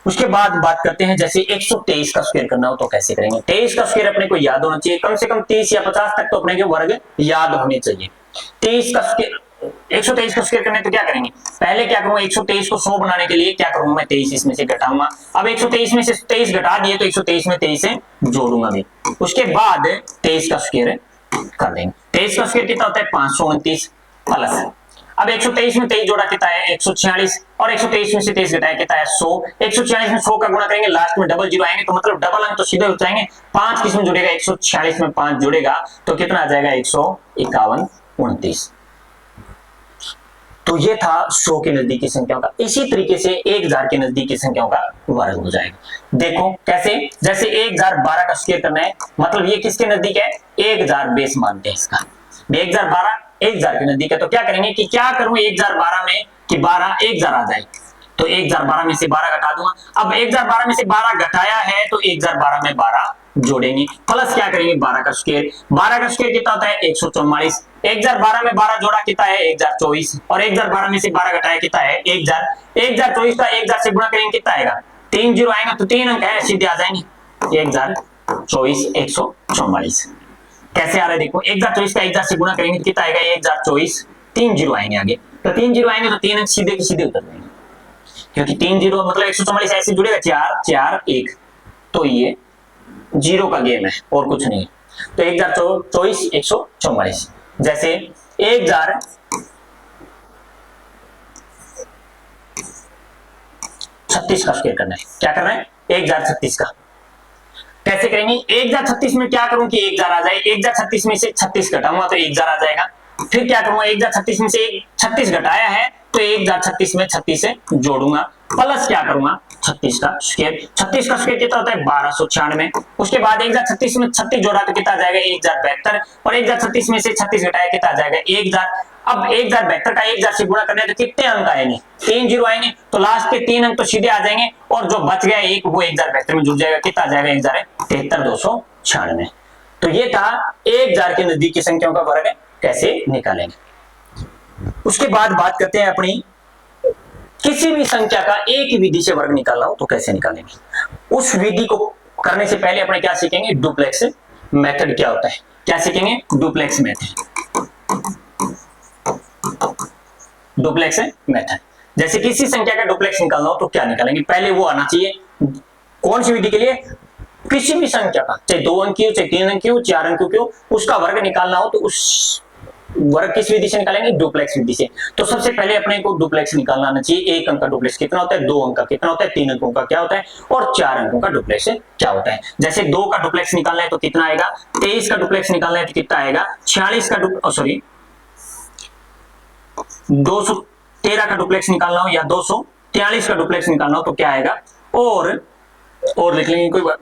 उसके बाद बात करते हैं जैसे 123 का स्क्वायर करना हो तो कैसे करेंगे। 23 का स्क्वायर अपने को याद होना चाहिए, कम से कम 30 या 50 तक तो अपने के वर्ग याद होने चाहिए। 23 का स्क्वायर 123 का स्क्वायर करने तो क्या करेंगे, पहले क्या करूंगा 123 को 100 बनाने के लिए क्या करूंगा मैं 23 इसमें से घटाऊंगा। अब 123 में से 23 घटा दिए तो 123 में 23 से जोड़ूंगा भी, उसके बाद 23 का स्क्वायर कर देंगे। 23 का स्क्वायर कितना होता है 529 प्लस, अब 123 में 23 जोड़ा कितना है 146, और 123 में से 23 घटाया कितना है 100। 146 में 100 का गुणा करेंगे, लास्ट में डबल जीरो आएंगे तो मतलब डबल अंक तो सीधे हो जाएंगे। 5 किसमें जुड़ेगा 146 में 5 जुड़ेगा तो कितना आ जाएगा 151 29। तो ये था 100 के नजदीकी संख्याओं का। इसी तरीके से 1000 के नजदीकी संख्याओं का वर्ग हो जाएगा। देखो कैसे, जैसे 1012 का स्क्वायर करना है, मतलब ये किसके नजदीक है 1000 बेस मानते हैं इसका, 1012 1000 के नजदीक है। तो क्या करेंगे कि क्या करूं 1012 में कि 12 1000 आ जाए, तो 1012 में से 12 घटा दूंगा। अब 1012 में से 12 घटाया है तो 1012 में 12 जोड़ेंगे, प्लस क्या करेंगे 12 का स्क्वायर। 12 का स्क्वायर कितना होता है 144, 1012 में 12 जोड़ा कितना है 1024, और 1012 में से 12 घटाया कितना है 1000। 1024 का 1000 से गुणा करेंगे कितना आएगा 3 जीरो आएगा, तो 3 अंक है सीधे आ जाएंगे 1024 144। कैसे आ रहा है देखो, 1024 का 1000 से गुणा करेंगे कितना आएगा 1024, 3 जीरो आएंगे आगे, तो 3 जीरो आएंगे तो 3 अंक सीधे के सीधे उतर जाएंगे, क्योंकि 3 जीरो मतलब 144 ऐसे जुड़ेगा 4 4 1, तो ये जीरो का गेम है और कुछ नहीं। तो 1024 144, जैसे 1036 का स्क्वायर करना है, क्या करना है 1036 का। कैसे करेंगे 1036 में क्या करूं कि 1000 आ जाए, 1036 में से 36 घटाऊंगा तो 1000 आ जाएगा। फिर क्या करूंगा 1036 में से 36 घटाया है तो 1036 में 36 से जोड़ूंगा, प्लस क्या करूंगा 36 का स्क्वायर। 36 का स्क्वायर कितना होता है 1296, उसके बाद 1036 में 36 जोड़ा तो कितना आ जाएगा 1072, और 1036 में से 36 घटाया कितना आ जाएगा 1000। अब 1072 का 1000 से गुणा करने तो कितने अंक आएंगे 3 जीरो आएंगे, तो लास्ट के 3 अंक तो सीधे आ जाएंगे, और जो बच गया एक वो 1072 में जुड़ जाएगा, कितना आ जाएगा 1073 तो ये था 1000 के नजदीकी संख्याओं का वर्ग कैसे निकालेंगे। उसके बाद बात करते हैं अपनी किसी भी संख्या का एक ही विधि से वर्ग निकालना हो तो कैसे निकालेंगे। उस विधि को करने से पहले अपने क्या सीखेंगे डुप्लेक्स मेथड क्या होता है, क्या सीखेंगे डुप्लेक्स मेथड। डुप्लेक्स मेथड, जैसे किसी संख्या का डुप्लेक्स निकालना हो तो क्या निकालेंगे, पहले वो आना चाहिए कौन सी विधि के लिए, किसी भी संख्या का चाहे 2 अंक की हो चाहे 3 अंक की हो 4 अंक की हो, उसका वर्ग निकालना हो तो उस वर्ग किस विधि से निकालेंगे डुप्लेक्स विधि से। तो सबसे पहले अपने को डुप्लेक्स निकालना आना चाहिए, 1 अंक का डुप्लेक्स कितना होता है, 2 अंक का कितना होता है, 3 अंकों का क्या होता है, और 4 अंकों का डुप्लेक्स क्या होता है। जैसे 2 का डुप्लेक्स निकालना है तो कितना आएगा, 23 का डुप्लेक्स निकालना है तो कितना आएगा 46 का सॉरी 213 का डुप्लेक्स निकालना हो या 243 का डुप्लेक्स निकालना हो तो क्या आएगा, और लिख लेंगे कोई बात।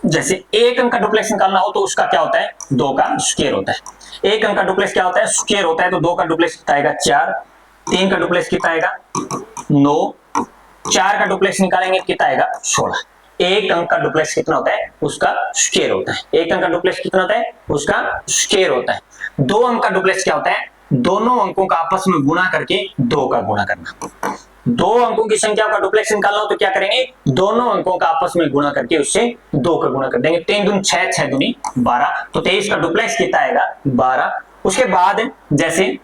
जैसे 1 अंक का डुप्लेक्स निकालना हो तो उसका क्या होता है 2 का स्क्वायर होता है। 1 अंक का डुप्लेक्स क्या होता है स्क्वायर होता है, तो 2 का डुप्लेक्स कितना आएगा 4, 3 का डुप्लेक्स कितना आएगा 9, 4 का डुप्लेक्स निकालेंगे कितना आएगा 16। 1 अंक का डुप्लेक्स कितना होता है उसका स्क्वायर होता है, 1 अंक का डुप्लेक्स कितना होता है उसका स्क्वायर होता है। 2 अंक का डुप्लेक्स क्या होता है, दोनों अंकों का आपस में गुणा करके 2 का गुणा करना। 2 अंकों की संख्या का डुप्लेक्स निकालना हो तो क्या करेंगे, दोनों अंकों का आपस में गुणा करके उससे 2 का गुणा कर देंगे। 3 दूनी 6, 6 दूनी 12, तो 23 का डुप्लेक्स कितना आएगा 12। उसके बाद जैसे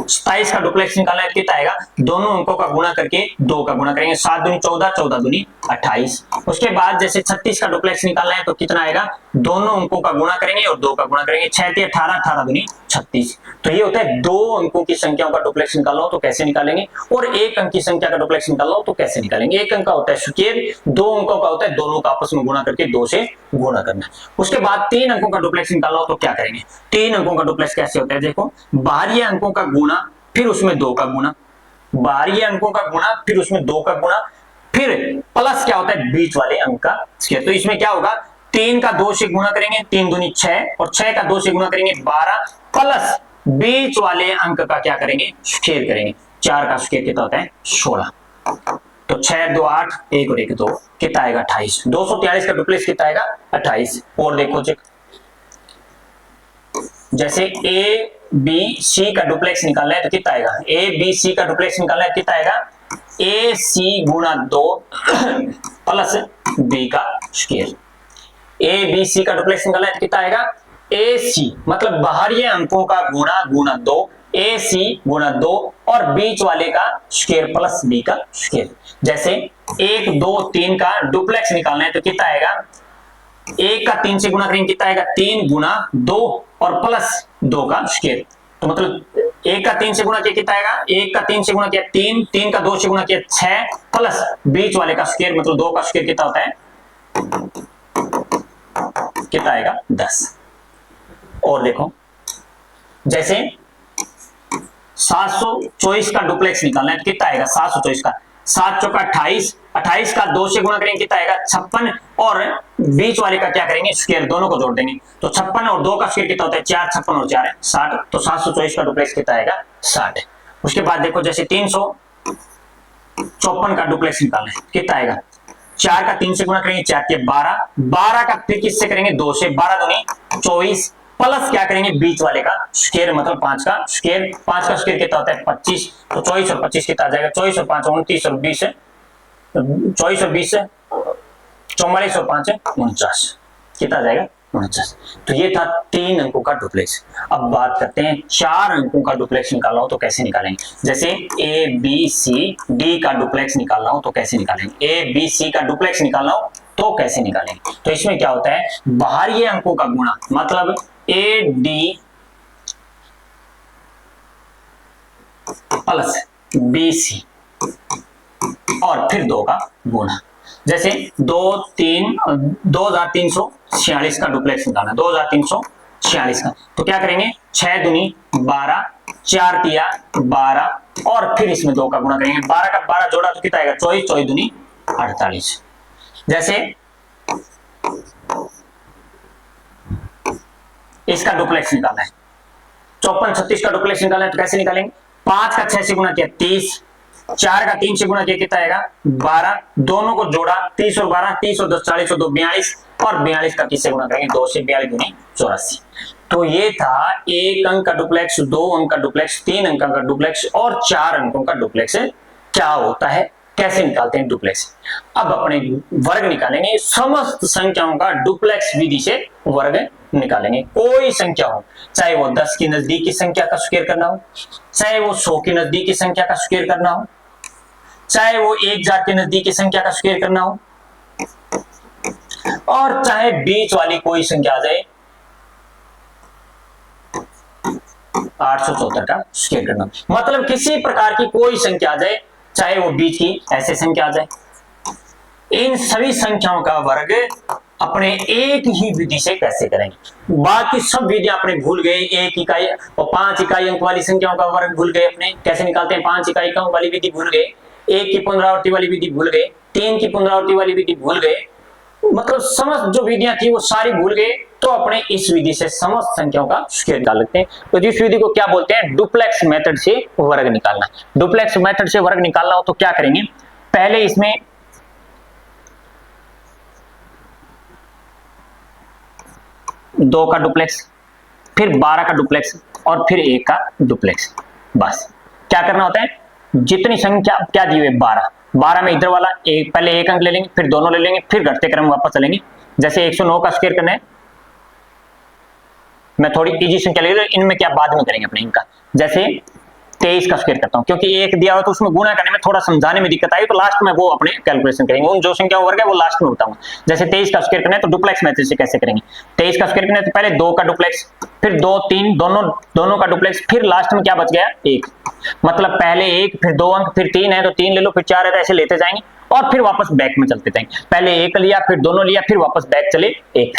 27 का डुप्लेक्स निकालना है कितना आएगा, दोनों अंकों का गुणा करके 2 का गुणा करेंगे, 7 दूनी 14, 14 दूनी 28। उसके बाद जैसे 36 का डुप्लेक्स निकालना है तो कितना आएगा, दोनों अंकों का गुणा करेंगे और 2 का गुणा करेंगे, 6 × 18, 18 दूनी 36। तो ये होता है दो अंकों की संख्याओं का डुप्लेक्स निकालना हो तो कैसे निकालेंगे, और एक अंक की संख्या का डुप्लेक्स निकालना हो तो कैसे निकालेंगे। एक अंक का होता है स्क्वायर, दो अंकों का होता है दोनों का आपस में गुणा करके 2 से गुणा करना। उसके बाद 3 अंकों का डुप्लेक्स निकालना हो तो क्या करेंगे, 3 अंकों का डुप्लेक्स कैसे होता है, देखो बाहरी अंकों का गुणा फिर उसमें 2 का गुणा, बाहरी अंकों का गुणा फिर उसमें 2 का गुणा, फिर प्लस क्या होता है बीच वाले अंक का स्क्वायर। तो इसमें क्या होगा, 3 का 2 से गुणा करेंगे, 3 दूनी 6, और 6 का 2 से गुणा करेंगे 12, प्लस बीच वाले अंक का क्या करेंगे, स्क्वायर करेंगे। 4 का स्क्वायर कितना होता है 16। तो 6 2 8, 1 और 1 2, कितना आएगा 28। 243 का डुप्लेक्स कितना आएगा 28। और देखो चेक, जैसे ए बी सी का डुप्लेक्स निकालना है तो कितना आएगा, ए बी सी का डुप्लेक्स निकालना है कितना आएगा, ए सी गुणा 2 प्लस बी का स्क्वायर। ए बी सी का डुप्लेक्स निकालना है तो कितना आएगा, ए सी मतलब बाहरी अंकों का गुणा गुणा 2, ए सी गुणा 2 और बीच वाले का स्क्वायर प्लस बी का स्क्वायर। जैसे 1 2 3 का डुप्लेक्स निकालना है तो कितना आएगा, 1 का 3 से गुणा करेंगे कितना आएगा, 3 गुणा 2 और प्लस 2 का स्क्वायर। तो मतलब 1 का 3 से गुणा किया कितना आएगा, 1 का 3 से गुणा किया 3, 3 का 2 से गुणा किया 6 प्लस बीच वाले का स्क्वायर मतलब 2 का स्क्वायर कितना होता है, कितना आएगा 10। और देखो जैसे 724 का डुप्लेक्स निकालना है तो कितना आएगा, 724 का 7 चौका 28, 28 का 2 से गुणा करेंगे कितना आएगा 56, और बीच वाले का क्या करेंगे स्क्वायर, दोनों को जोड़ देंगे। तो 56 और 2 का स्क्वायर कितना होता है 4, 56 और 4 है 60। तो 724 का डुप्लेक्स कितना आएगा 60। उसके बाद देखो जैसे 354 का डुप्लेक्स निकालना है कितना आएगा, 4 का 3 से गुणा करेंगे 4 के 12, 12 का फिर किससे करेंगे 2 से, 12 दूनी 24 प्लस क्या करेंगे बीच वाले का स्क्वायर मतलब 5 का स्क्वायर, 5 का स्क्वायर कितना होता है 25। तो 24 और 25 कितना आ जाएगा, 24 और 5 29 और 20 है, 24 और 20 है 44 और 5 है 49, कितना आ जाएगा 49। तो ये था 3 अंकों का डुप्लेक्स। अब बात करते हैं 4 अंकों का डुप्लेक्स निकालना हो तो कैसे निकालेंगे। जैसे ए बी सी डी का डुप्लेक्स निकालना हो तो कैसे निकालेंगे, ए बी सी का डुप्लेक्स निकालना हो तो कैसे निकालेंगे। तो इसमें क्या होता है, बाहरी अंकों का गुणा मतलब A D plus B C और फिर 2 का गुणा। जैसे 2346 का डुप्लेक्स निकालना, 2346 का तो क्या करेंगे 6 दूनी 12, 4 तिया 12 और फिर इसमें 2 का गुणा करेंगे, 12 का 12 जोड़ा तो कितना आएगा 24, 24 दूनी 48। जैसे इसका डुप्लेक्स निकालना है, 54 36 का डुप्लेक्स निकालना है तो कैसे निकालेंगे, 5 का 6 से गुणा किया 30, 4 का 3 से गुणा किया कितना आएगा 12, दोनों को जोड़ा 30 और 12, 30 और 10 40 और 2 42 और 42 का किससे गुणा करेंगे 2 से, 42 दूनी 84। तो ये था 1 अंक का डुप्लेक्स, 2 अंक का डुप्लेक्स, 3 अंक का डुप्लेक्स और 4 अंकों का डुप्लेक्स क्या होता है, कैसे निकालते हैं डुप्लेक्स। अब अपने वर्ग निकालेंगे, समस्त संख्याओं का डुप्लेक्स विधि से वर्ग निकालेंगे। कोई संख्या हो, चाहे वो 10 की नजदीक की संख्या का स्क्वायर करना हो, चाहे वो 100 की नजदीक की संख्या का स्क्वायर करना हो, चाहे वो 1000 के नजदीक की संख्या का स्क्वायर करना हो, और चाहे बीच वाली कोई संख्या आ जाए 874 का स्क्वायर करना, मतलब किसी प्रकार की कोई संख्या आ जाए, चाहे वो बीच की ऐसे संख्या आ जाए, इन सभी संख्याओं का वर्ग अपने एक ही विधि से कैसे करेंगे। बाकी सब विधियां अपने भूल गए, 1 इकाई और 5 इकाई अंक वाली संख्याओं का वर्ग भूल गए, अपने कैसे निकालते हैं 5 इकाई अंक वाली विधि भूल गए, 1 की पुनरावृत्ति वाली विधि भूल गए, 3 की पुनरावृत्ति वाली विधि भूल गए, मतलब समस्त जो विधियां थी वो सारी भूल गए। तो अपने इस विधि से समस्त संख्याओं का स्क्वायर निकाल लेते हैं। तो जिस विधि को क्या बोलते हैं, डुप्लेक्स मेथड से वर्ग निकालना। डुप्लेक्स मेथड से वर्ग निकालना हो तो क्या करेंगे, पहले इसमें 2 का डुप्लेक्स, फिर 12 का डुप्लेक्स और फिर 1 का डुप्लेक्स। बस क्या करना होता है, जितनी संख्या क्या दी हुई है 12, 12 में इधर वाला पहले 1 अंक ले लेंगे, फिर दोनों ले लेंगे, फिर घटते क्रम वापस चलेंगे। जैसे 109 का स्क्वायर करना है, मैं थोड़ी इजी संख्या ले रहा हूं, इनमें क्या बाद में करेंगे अपने इनका। जैसे 23 का स्क्वायर करता हूं, क्योंकि एक दिया हुआ तो उसमें गुणा करने में थोड़ा समझाने में दिक्कत आई, तो लास्ट में वो अपने कैलकुलेशन करेंगे, उन जो संख्या वर्ग है वो लास्ट में बताऊंगा। जैसे 23 का स्क्वायर करना है तो डुप्लेक्स मेथड से कैसे करेंगे। 23 का स्क्वायर करना है तो पहले 2 का डुप्लेक्स, फिर 2 3 दोनों का डुप्लेक्स, फिर लास्ट में क्या बच गया 1, मतलब पहले 1 फिर 2 अंक फिर 3 है तो 3 ले लो, फिर 4 है तो ऐसे लेते जाएंगे और फिर वापस बैक में चलते जाएंगे। पहले 1 लिया फिर दोनों लिया फिर वापस बैक चले 1,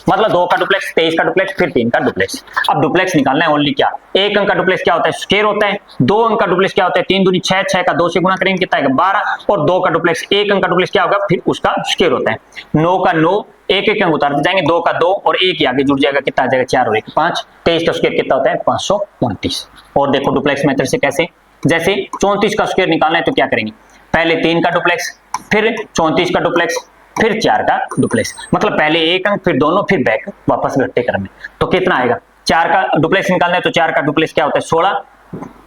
मतलब 2 का डुप्लेक्स, 23 का डुप्लेक्स, फिर 3 का डुप्लेक्स। अब डुप्लेक्स निकालना है ओनली क्या, 1 अंक का डुप्लेक्स क्या होता है स्क्वायर होता है, 2 अंक का डुप्लेक्स क्या होता है 3 दूनी 6, 6 का 2 से गुणा करेंगे कितना आएगा 12, और 2 का डुप्लेक्स 1 अंक का डुप्लेक्स क्या होगा फिर उसका स्क्वायर होता है। 9 का 9 एक एक अंक उतारते जाएंगे, 2 का 2 और 1 आगे जुड़ जाएगा कितना आ जाएगा 4 और 1 5, 23 का स्क्वायर कितना होता है 529। और देखो डुप्लेक्स मेथड से कैसे, जैसे 34 का स्क्वायर निकालना है तो क्या करेंगे, पहले 3 का डुप्लेक्स, फिर 34 का डुप्लेक्स, फिर 4 का डुप्लेक्स, मतलब पहले 1 अंक फिर दोनों फिर बैक वापस घटते क्रम में, तो कितना आएगा 4 का डुप्लेक्स निकालना है तो 4 का डुप्लेक्स क्या होता है 16,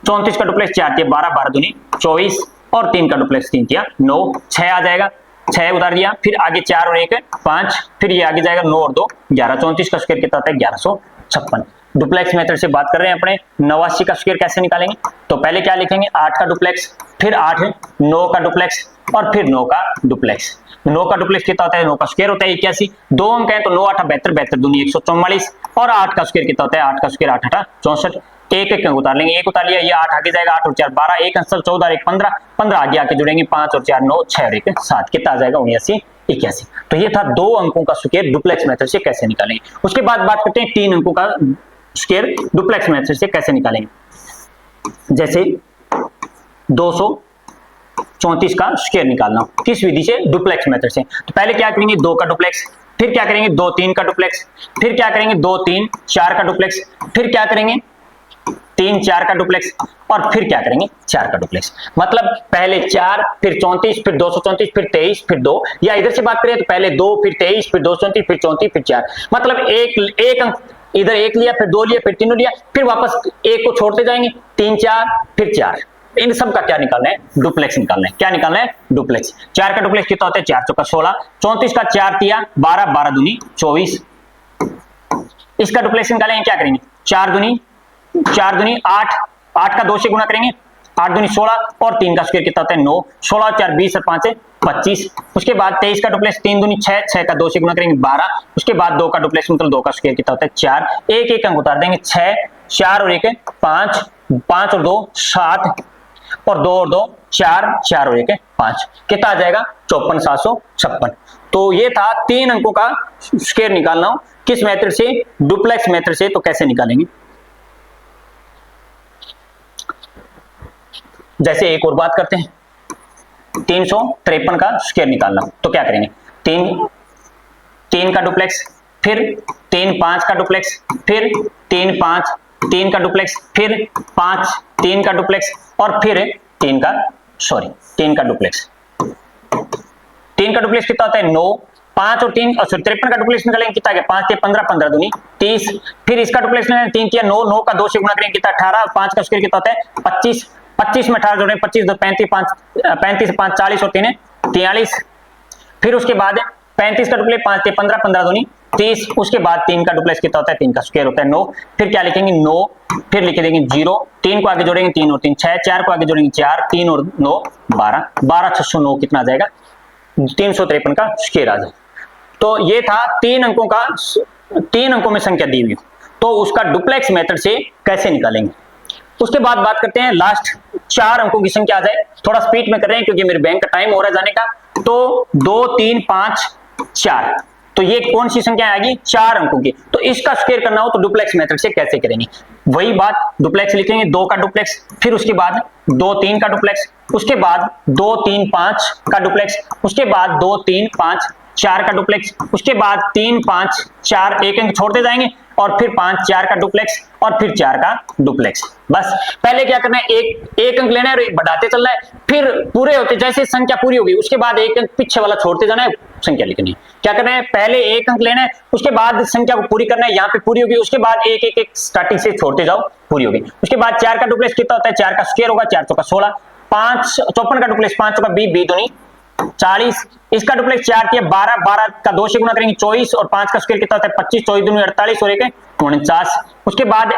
34 का डुप्लेक्स 4 दिया 12, 12 दूनी 24 और 3 का डुप्लेक्स 3 दिया 9, 6 आ जाएगा, 6 उतार दिया, फिर आगे 4 और 1 5, फिर ये आगे जाएगा 9 और 2 11, 34 का स्क्वायर कितना होता है 1156। डुप्लेक्स मेथड से बात कर रहे हैं अपने। 89 का स्क्वायर कैसे निकालेंगे, तो पहले क्या लिखेंगे 8 का डुप्लेक्स, फिर 8 9 का डुप्लेक्स और फिर 9 का डुप्लेक्स। 9 का डुप्लेक्स कितना होता है 9 का स्क्वायर होता है 81, 2 अंक है तो 9 8 72, 72 दूनी 144 और 8 का स्क्वायर कितना होता है 8 का स्क्वायर 8 8 64, एक एक अंक उतार लेंगे, एक उतार लिया, ये 8 आगे जाएगा 8 और 4 12, एक अंक 14 और 1 15, 15 आगे आके जुड़ेंगे 5 और 4 9, 6 और 1 7, कितना आ जाएगा 79 81। तो ये था 2 अंकों का स्क्वायर डुप्लेक्स मेथड से कैसे निकालेंगे। उसके बाद बात करते हैं 3 अंकों का स्क्वायर डुप्लेक्स मेथड से कैसे निकालेंगे। जैसे 234 का स्क्वायर निकालना किस विधि से, डुप्लेक्स मेथड से। तो पहले क्या करेंगे 2 का डुप्लेक्स, फिर क्या करेंगे 2 3 का डुप्लेक्स, फिर क्या करेंगे 2 3 4 का डुप्लेक्स, फिर क्या करेंगे 3 4 का डुप्लेक्स और फिर क्या करेंगे 4 का डुप्लेक्स। मतलब पहले 4 फिर 34 फिर 234 फिर 23 फिर 2, या इधर से बात करें तो पहले 2 फिर 23 फिर 234 फिर 34 फिर 4, मतलब एक अंक इधर 1 लिया फिर 2 लिया फिर 3 लिया, फिर वापस 1 को छोड़ते जाएंगे 3 4 फिर 4। इन सब का क्या निकालना है डुप्लेक्स निकालना है। क्या निकालना है डुप्लेक्स। 4 का डुप्लेक्स कितना होता है 4 चौका 16, 34 का 4 तिया 12, 12 दूनी 24। इसका डुप्लेक्स निकालेंगे, क्या करेंगे 4 दूनी 8, 8 का 2 से गुणा करेंगे 8 दूनी 16 और 3 का स्क्वायर कितना होता है 9, 16 4 20 और 5 25। उसके बाद 23 का डुप्लेक्स 3 दूनी 6, 6 का 2 से गुणा करेंगे 12। उसके बाद 2 का डुप्लेक्स मतलब 2 का स्क्वायर कितना होता है 4, एक एक अंक उतार देंगे 6, 4 और 1 5, 5 और 2 7 और 2 और 2 4, 4 और 1 5, कितना आ जाएगा 54 756। तो ये था 3 अंकों का स्क्वायर निकालना हो किस मेथड से, डुप्लेक्स मेथड से। तो कैसे निकालेंगे, जैसे एक और बात करते हैं 353 का स्क्वायर निकालना, तो क्या करेंगे 3 का डुप्लेक्स, फिर 3 5 का डुप्लेक्स, फिर 3 5 3 का डुप्लेक्स, फिर 5 3 का डुप्लेक्स और फिर 3 का डुप्लेक्स। 3 का डुप्लेक्स कितना होता है 9, 5 और 3 और 53 का डुप्लेक्स निकालेंगे कितना आ गया 5 3 15, 15 दूनी 30। फिर इसका डुप्लेक्स निकालेंगे 3 किया 9, 9 का 2 से गुणा करेंगे कितना 18, 5 का स्क्वायर कितना होता है 25, 25 में 18 जोड़ेंगे 25 2 35, 35 5 40 और 3 43। फिर उसके बाद 35 का डुप्लेक्स 5 15, 15 दूनी 30। उसके बाद 3 का डुप्लेक्स कितना होता है 3 का स्क्वायर होता है 9। फिर क्या लिखेंगे 9, फिर लिख देंगे 0, 3 को आगे जोड़ेंगे 3 और 3 6, 4 को आगे जोड़ेंगे 4, 3 और 9 12, 12 609 कितना आ जाएगा 353 का स्क्वायर आ जाएगा। तो ये था 3 अंकों में संख्या दी हुई, तो उसका डुप्लेक्स मेथड से कैसे निकालेंगे। उसके बाद बात करते हैं लास्ट 4 अंकों की संख्या आ जाए, थोड़ा स्पीड में कर रहे हैं क्योंकि मेरे बैंक का टाइम हो रहा है जाने का। तो 2 3 5 4, तो ये कौन सी संख्या आएगी 4 अंकों की। तो इसका स्क्वायर करना हो तो डुप्लेक्स मेथड से कैसे करेंगे, वही बात डुप्लेक्स लिखेंगे 2 का डुप्लेक्स, फिर उसके बाद 2 3 का डुप्लेक्स, उसके बाद 2 3 5 का डुप्लेक्स, उसके बाद 2 3 5 4 का डुप्लेक्स, उसके बाद 3 5 4 एक अंक छोड़ते जाएंगे और फिर 5 4 का डुप्लेक्स और फिर 4 का डुप्लेक्स। बस पहले क्या करना है एक अंक लेना है और एक बढ़ाते चलना है, फिर पूरे होते जैसे संख्या पूरी होगी उसके बाद एक अंक पीछे वाला छोड़ते जाना है, संख्या लिखनी है। क्या करना है पहले एक अंक लेना है, उसके बाद संख्या को पूरी करना है, यहाँ पे पूरी होगी उसके बाद एक एक एक स्टार्टिंग से छोड़ते जाओ पूरी होगी। उसके बाद 4 का डुप्लेक्स कितना होता है 4 का स्क्वायर होगा 4 चौका 16, 5 54 का डुप्लेक्स 5 चौका 20, 20 दूनी 40। इसका डुप्लेक्स 4 किया 12, 12 का 2 से गुणा करेंगे 24 और 5 का स्क्वायर कितना होता है 25, 24 दूनी 48 और 1 49। उसके बाद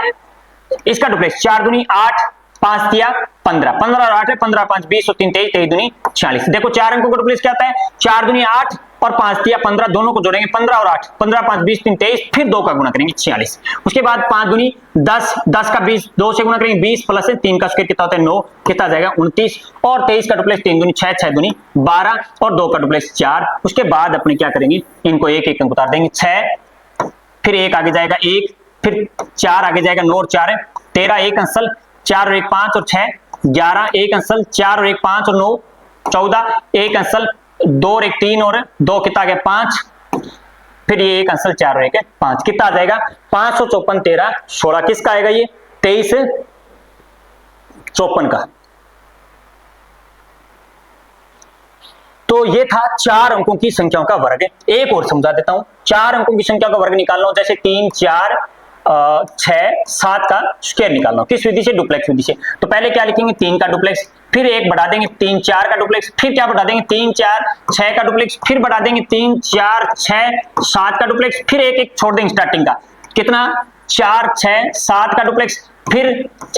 इसका डुप्लेक्स 4 दूनी 8, 5 तिया 15, 15 और 8 है, 15 5 20 और 3 23, 23 दूनी 46। देखो 4 अंकों का डुप्लेक्स क्या आता है, 4 दूनी 8 और 5 तिया 15, दोनों को जोड़ेंगे 15 और 8, 15 5 20 3 23, फिर 2 का गुणा करेंगे 46। उसके बाद 5 दूनी 10, 10 का 20, 2 से गुणा करेंगे 20 प्लस 3 का स्क्वायर कितना होता है 9, कितना जाएगा 29, और 23 का डुप्लेक्स 3 दूनी 6, 6 दूनी 12 और 2 का डुप्लेक्स 4। उसके बाद अपने क्या करेंगे, इनको एक एक अंक उतार देंगे, 6, फिर 1 आगे जाएगा 1, फिर 4 आगे जाएगा 9 और 4 है 13, 1 अंसल, 4 और 1 5 और 6 11, 1 अंसल, 4 और 1 5 और 9 14, 1 अंसल, 2 और 1 3 और 2 कितना आ गया 5, फिर ये 1 अंसल, 4 और 1 5, कितना आ जाएगा 554 13 16, किसका आएगा ये 23 54 का। तो ये था 4 अंकों की संख्याओं का वर्ग। एक और समझा देता हूं, 4 अंकों की संख्या का वर्ग निकालना हो, जैसे 3 4 6 7 का स्क्वायर निकालना हो, किस विधि से, डुप्लेक्स विधि से। तो पहले क्या लिखेंगे 3 का डुप्लेक्स, फिर 1 बढ़ा देंगे 3 4 का डुप्लेक्स, फिर क्या बढ़ा देंगे 3 4 6 का डुप्लेक्स, फिर बढ़ा देंगे 3 4 6 7 का डुप्लेक्स, फिर एक छोड़ देंगे स्टार्टिंग का, कितना 4 6 7 का डुप्लेक्स, फिर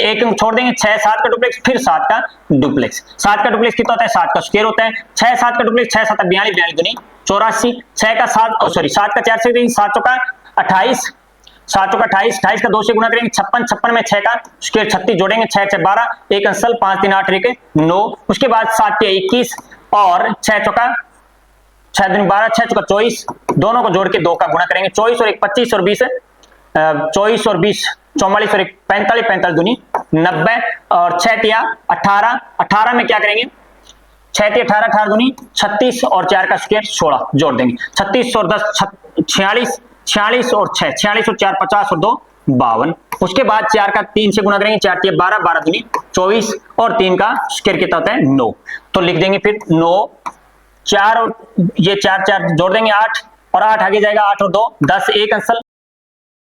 एक छोड़ देंगे 6 7 का डुप्लेक्स, फिर 7 का डुप्लेक्स। 7 का डुप्लेक्स कितना होता है, 7 का स्क्वायर होता है, 6 7 का डुप्लेक्स 6 7 42, 42 दूनी 84, 6 का 7 सॉरी 7 का 4 से 7 चौका 28, 7 चौका 28, 28 का 2 से गुणा करेंगे 56, 56 में 6 का स्क्वायर 36 जोड़ेंगे 6 6 12, 1 अंसल, 5 3 8 1 9, उसके बाद 7 के 21 और 6 चौका 6 दूनी 12, 6 चौका 24, दोनों को जोड़ के 2 का गुणा करेंगे, 24 और 1 25 और 20 24 और 20 44 और 1 45, 45 दूनी 90 और 6 तिया 18, 18 में क्या करेंगे 6 तिया 18, 18 दूनी 36 और 4 का स्क्वायर 16 जोड़ देंगे, 36 और 10 46, 46 और 6 46 और 4 50 और 2 52। उसके बाद 4 का 3 से गुणा करेंगे, 4 तिया 12, 12 दूनी 24 और 3 का स्क्वायर कितना होता है 9, तो लिख देंगे फिर 9 4 और ये 4 4 जोड़ देंगे 8 और 8 आगे जाएगा 8 और 2 10, 1 अंसल,